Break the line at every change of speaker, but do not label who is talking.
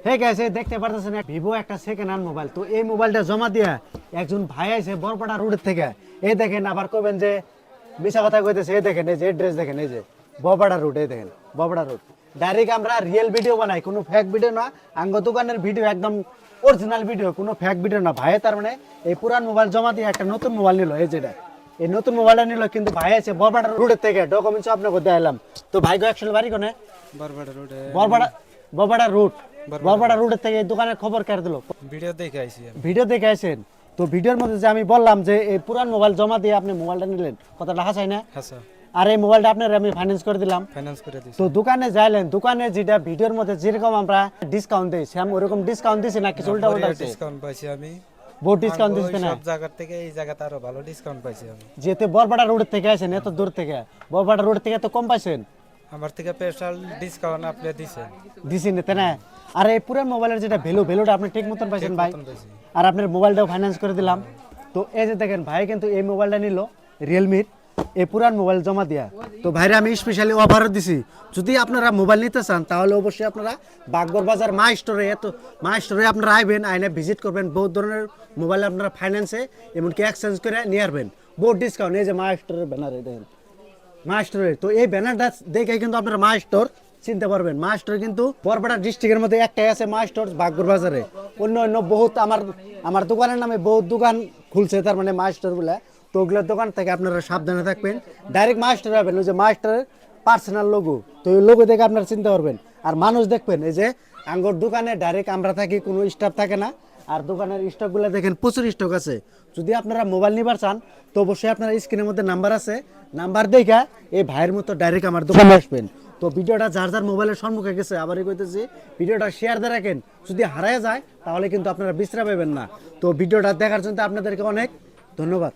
হে গেছে দেখতে পারতেছেন ভিভো একটা সেকেন্ড হ্যান্ড মোবাইল। তো এই মোবাইলটা জমা দিয়া একজন ভাই আছে বরপাড়া রোডের থেকে। এই দেখেন আবার কবেন যে মিশা কথা কইতেছে। এই দেখেন এই যে এড্রেস দেখেন, এই যে বরপাড়া রোড। এই দেখেন বরপাড়া রোড। ডাইরেক্ট আমরা রিয়েল ভিডিও বানাই, কোনো ফেক ভিডিও না। আঙ্গ দোকানের ভিডিও একদম অরিজিনাল ভিডিও, কোনো ফেক ভিডিও না। ভাই তার মানে এই পুরান মোবাইল জমা দিয়ে একটা নতুন মোবাইল নিল। এই যেটা এই নতুন মোবাইলটা নিল, কিন্তু ভাই আছে বরপাড়া রোডের থেকে। ডকুমেন্টস আপনাকে দেখালাম। তো ভাই গো অ্যাকচুয়ালি বাড়ি কোনে?
বরপাড়া রোডে।
বরপাড়া রোড। বরপাড়া রোডের থেকে এই দোকানের খবর কার দিল?
ভিডিও দেখে আইছি আমি।
ভিডিও দেখে আসেন। তো ভিডিওর মধ্যে যে আমি বললাম যে এই পুরান মোবাইল জমা দিয়ে আপনি মোবাইলটা নিলেন, কথাটা হাসাই না?
হাসা
আর এই মোবাইলটা আপনার আমি ফাইন্যান্স করে দিলাম।
ফাইনান্স করে দিছি।
তো দোকানে যাইলেন, দোকানে যেটা ভিডিওর মধ্যে যেরকম আমরা ডিসকাউন্ট দেই সেম ওরকম ডিসকাউন্ট দিছি না কিছু উল্টা উল্টা আছে?
ডিসকাউন্ট পাইছি আমি।
বহুত ডিসকাউন্ট দিছে না?
সব জায়গা থেকে এই জায়গাতে আরো ভালো ডিসকাউন্ট পাইছি আমি।
যেতে বরপাড়া রোড থেকে আসেন, এত দূর থেকে বরপাড়া রোড থেকে তো কম পাইছেন।
আমার থেকে স্পেশাল ডিসকাউন্ট আপনি দিছেন।
দিছেন তাই না? আর এই পুরান মোবাইলের যেটা ভ্যালুটা আপনি ঠিক মতন পাইছেন ভাই।
মতন পাইছি।
আর আপনার মোবাইলটাও ফাইন্যান্স করে দিলাম। তো এই যে দেখেন ভাই কিন্তু এই মোবাইলটা নিল রিয়েলমির এই পুরান মোবাইল জমা দিয়া। তো ভাইরা আমি স্পেশালি অফারও দিছি, যদি আপনারা মোবাইল নিতে চান তাহলে অবশ্যই আপনারা বাগবর বাজার মা স্টোরে আপনারা আইবেন, আইনে ভিজিট করবেন। বহুত ধরনের মোবাইল আপনারা ফাইন্যান্সে এমনকি এক্সচেঞ্জ করে নিয়ে আসবেন, বহুত ডিসকাউন্ট। এই যে মা স্টোরের ব্যানার, এই দেখেন মা স্টোরের। তো এই ব্যানারটা দেখে কিন্তু আপনারা মা স্টোর চিনতে পারবেন। মা স্টোর কিন্তু বরপেটা ডিস্ট্রিক্টের মধ্যে একটাই আছে মা স্টোর বাগবর বাজারে। অন্য বহুত আমার দোকানের নামে বহুত দোকান খুলছে, তার মানে মা স্টোর বলে। তো ওগুলোর দোকান থেকে আপনারা সাবধানে থাকবেন। ডাইরেক্ট মা স্টোরে যাবেন, ওই যে মা স্টোরের পার্সোনাল লোগো। তো ওই লোগো দেখে আপনারা চিনতে পারবেন। আর মানুষ দেখবেন এই যে আঙ্গর দোকানে ডাইরেক্ট আমরা থাকি, কোনো স্টাফ থাকে না। আর দোকানের স্টকগুলো দেখেন প্রচুর স্টক আছে। যদি আপনারা মোবাইল নিবার চান তো অবশ্যই আপনারা স্ক্রিনের মধ্যে নাম্বার আছে, নাম্বার দেখা এই ভাইয়ের মতো ডাইরেক্ট আমার দোকানে আসবেন। তো ভিডিওটা যার যার মোবাইলের সম্মুখে গেছে আবারই কইতেছি, ভিডিওটা শেয়ার দিয়ে রাখেন। যদি হারায় যায় তাহলে কিন্তু আপনারা বিশ্রাম পাবেন না। তো ভিডিওটা দেখার জন্য আপনাদেরকে অনেক ধন্যবাদ।